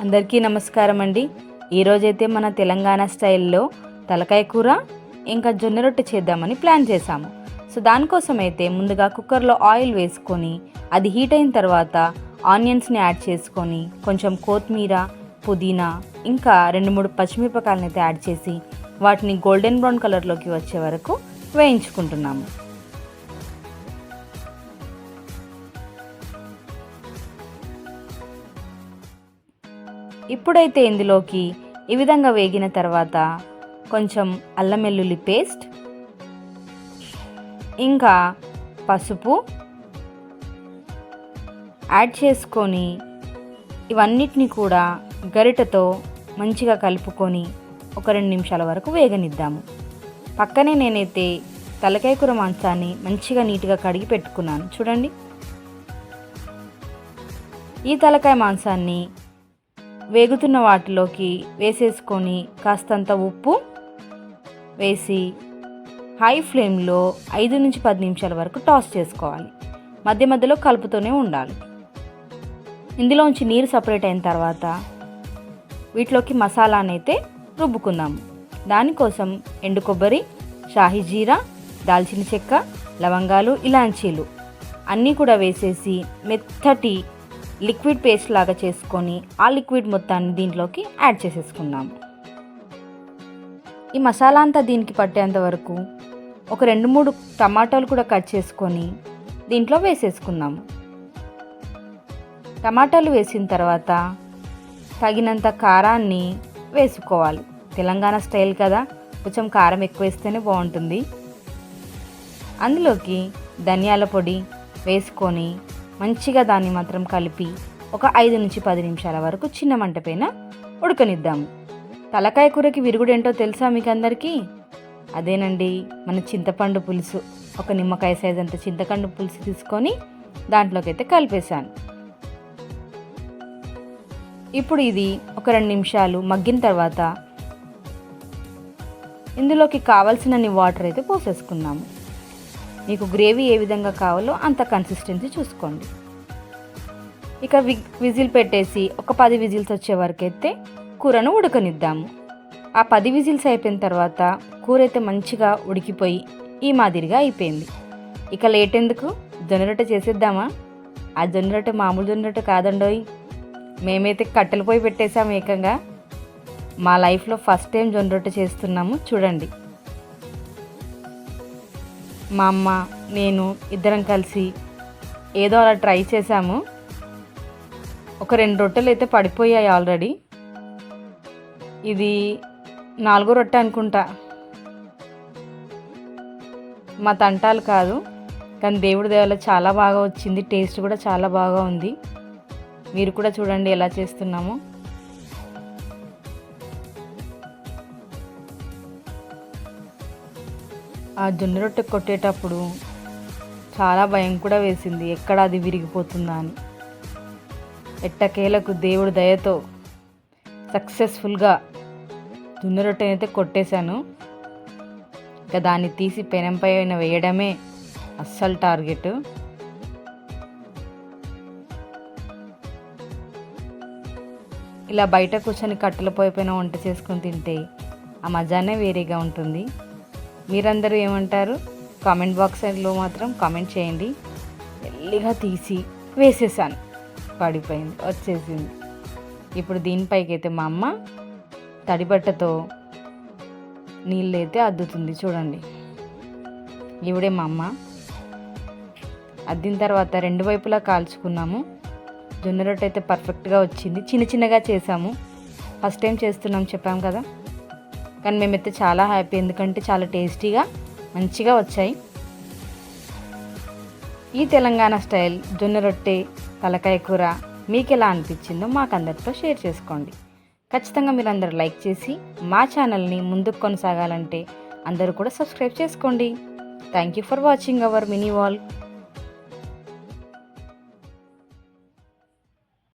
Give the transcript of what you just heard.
అందరికీ నమస్కారం అండి. ఈరోజైతే మన తెలంగాణ స్టైల్లో తలకాయ కూర ఇంకా జొన్న రొట్టె చేద్దామని ప్లాన్ చేశాము. సో దానికోసం అయితే ముందుగా కుక్కర్లో ఆయిల్ వేసుకొని అది హీట్ అయిన తర్వాత ఆనియన్స్ని యాడ్ చేసుకొని కొంచెం కొత్తిమీర, పుదీనా ఇంకా 2-3 పచ్చిమిరపకాయలను అయితే యాడ్ చేసి వాటిని గోల్డెన్ బ్రౌన్ కలర్లోకి వచ్చే వరకు వేయించుకుంటున్నాము. ఇప్పుడైతే ఇందులోకి ఈ విధంగా వేగిన తర్వాత కొంచెం అల్లం వెల్లుల్లి పేస్ట్, ఇంకా పసుపు యాడ్ చేసుకొని ఇవన్నిటిని కూడా గరిటెతో మంచిగా కలుపుకొని ఒక 2 నిమిషాల వరకు వేగనిద్దాము. పక్కనే నేనైతే తలకాయ కూర మాంసాన్ని మంచిగా నీట్గా కడిగి పెట్టుకున్నాను. చూడండి, ఈ తలకాయ మాంసాన్ని వేగుతున్న వాటిలోకి వేసేసుకొని కాస్తంత ఉప్పు వేసి హై ఫ్లేమ్లో 5-10 నిమిషాల వరకు టాస్ చేసుకోవాలి. మధ్య మధ్యలో కలుపుతూనే ఉండాలి. ఇందులోంచి నీరు సపరేట్ అయిన తర్వాత వీటిలోకి మసాలానైతే రుబ్బుకుందాము. దానికోసం ఎండు కొబ్బరి, షాహీ జీరా, దాల్చిన చెక్క, లవంగాలు, ఇలాంచీలు అన్నీ కూడా వేసేసి మెత్తటి లిక్విడ్ పేస్ట్ లాగా చేసుకొని ఆ లిక్విడ్ మొత్తాన్ని దీంట్లోకి యాడ్ చేసేసుకుందాము. ఈ మసాలా అంతా దీనికి పట్టేంత వరకు ఒక 2-3 టమాటాలు కూడా కట్ చేసుకొని దీంట్లో వేసేసుకుందాము. టమాటాలు వేసిన తర్వాత తగినంత కారాన్ని వేసుకోవాలి. తెలంగాణ స్టైల్ కదా, కొంచెం కారం ఎక్కువ వేస్తేనే బాగుంటుంది. అందులోకి ధనియాల పొడి వేసుకొని మంచిగా దాన్ని మాత్రం కలిపి ఒక 5-10 నిమిషాల వరకు చిన్న మంట పైన ఉడకనిద్దాము. తలకాయ కూరకి విరుగుడేంటో తెలుసా మీకు అందరికీ? అదేనండి, మన చింతపండు పులుసు. ఒక నిమ్మకాయ సైజ్ అంత చింతపండు పులుసు తీసుకొని దాంట్లోకి అయితే కలిపేశాను. ఇప్పుడు ఇది ఒక 2 నిమిషాలు మగ్గిన తర్వాత ఇందులోకి కావాల్సినన్ని వాటర్ అయితే పోసేసుకున్నాము. మీకు గ్రేవీ ఏ విధంగా కావాలో అంత కన్సిస్టెన్సీ చూసుకోండి. ఇక విజిల్ పెట్టేసి ఒక 10 విజిల్స్ వచ్చే వరకు అయితే కూరను ఉడకనిద్దాము. ఆ 10 విజిల్స్ అయిపోయిన తర్వాత కూర అయితే మంచిగా ఉడికిపోయి ఈ మాదిరిగా అయిపోయింది. ఇక లేట్ ఎందుకు, జొన్న రొట్టె చేసేద్దామా? ఆ జొన్న రొట్టె మామూలు జొన్న రొట్టె కాదండోయ్, మేమైతే కట్టెల పొయ్యి పెట్టేసాము. ఏకంగా మా లైఫ్లో ఫస్ట్ టైం జొన్న రొట్టె చేస్తున్నాము. చూడండి, మా అమ్మ నేను ఇద్దరం కలిసి ఏదో అలా ట్రై చేశాము. ఒక 2 రొట్టెలు అయితే పడిపోయాయి ఆల్రెడీ. ఇది 4వ రొట్టె అనుకుంటా. మా తంటాలు కాదు, కానీ దేవుడి దయ వల్ల చాలా బాగా వచ్చింది. టేస్ట్ కూడా చాలా బాగా ఉంది. మీరు కూడా చూడండి ఎలా చేస్తున్నామో. ఆ జొన్న రొట్టె కొట్టేటప్పుడు చాలా భయం కూడా వేసింది, ఎక్కడ అది విరిగిపోతుందా అని. ఎట్టకేలకు దేవుడి దయతో సక్సెస్ఫుల్గా జొన్న రొట్టెని అయితే కొట్టేశాను. ఇక దాన్ని తీసి పెనం పైన వేయడమే అస్సలు టార్గెట్. ఇలా బయట కూర్చొని కట్టెల పొయ్యి పైన వంట చేసుకొని తింటే ఆ మజానే వేరేగా ఉంటుంది. మీరందరూ ఏమంటారు? కామెంట్ బాక్స్లో మాత్రం కామెంట్ చేయండి. మెల్లిగా తీసి వేసేసాను, పడిపోయింది, వచ్చేసింది. ఇప్పుడు దీనిపైకి అయితే మా అమ్మ తడిబట్టతో నీళ్ళు అయితే అద్దుతుంది. చూడండి, ఇవిడే మా అమ్మ. అద్దిన తర్వాత 2 వైపులా కాల్చుకున్నాము. జొన్న రొట్టె అయితే పర్ఫెక్ట్గా వచ్చింది. చిన్నగా చేసాము, ఫస్ట్ టైం చేస్తున్నాం చెప్పాం కదా. కానీ మేమైతే చాలా హ్యాపీ, ఎందుకంటే చాలా టేస్టీగా మంచిగా వచ్చాయి. ఈ తెలంగాణ స్టైల్ జొన్న రొట్టె తలకాయ కూర మీకు ఎలా అనిపించిందో మాకు అందరితో షేర్ చేసుకోండి. ఖచ్చితంగా మీరు అందరూ లైక్ చేసి మా ఛానల్ని ముందుకు కొనసాగాలంటే అందరూ కూడా సబ్స్క్రైబ్ చేసుకోండి. Thank you for watching our mini wall.